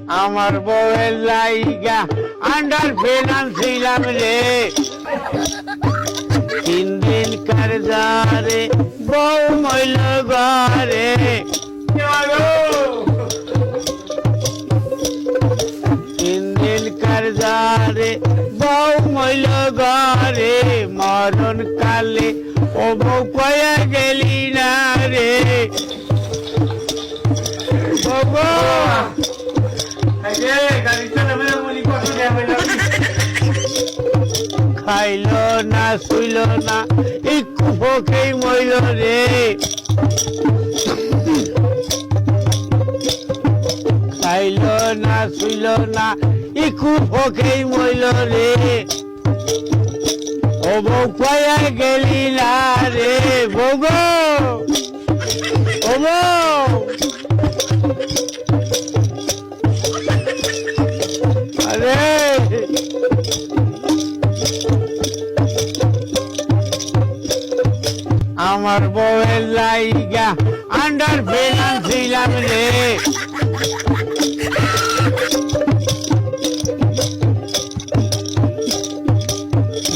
আমার বউয়ের লাইগা আন্ডার ফেলান ছিলাম রে 3 দিন কারজারে বউ মইল ঘরে 3 দিন কারজারে বউ মইল ঘরে মরণ কালে ও বউ কয়ে গেলি না রে খাইল না শুইল না একটু ভোকেই মইল রে খাইল না শুইল না একটু ভোকেই মইল রে ও বউ কয়া গেলি না রে বউ গো ও বউ আরে আমার বউয়ের লাইগা আন্ডার ফেলান ছিলাম রে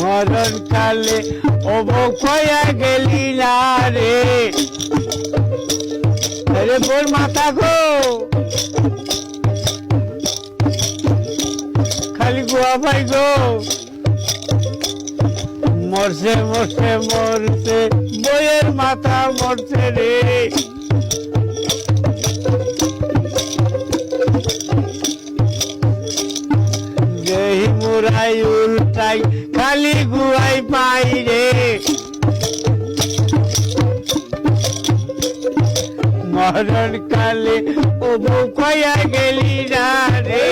মরণ কালে ও বউ কয়া গেলি না রে আরে বোর মাথা গো খালি গোয়া ভাই গো মরছে মরছে মরছে বইয়ের মাথা মরছে রে দেহি মুরাই উল্টাই খালি গুয়াই পাই রে মরণ কালে ও বউ কয়া গেলি না রে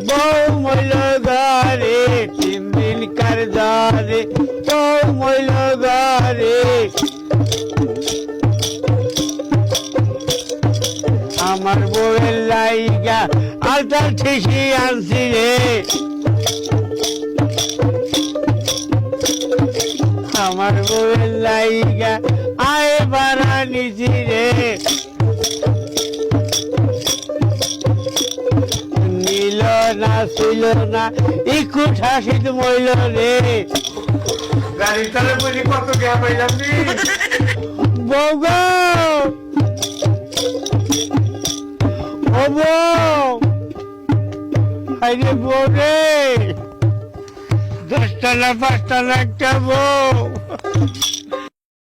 বউ মইল ঘরে 3 দিন কারজারে বউ মইল ঘরে আমার বউয়ের লাইগা আলতার ঠিসি আনছি রে আমার বউয়ের লাইগা আয় বাড়া নিছি রে নীল না শুইল না একটু ঠাসিত মইল রে গাড়ি চালে বলি কত গিয়া পাইলাম নি বউ গো ও বউ আরে বউ রে 10 টানা 5 টানা একটা বউ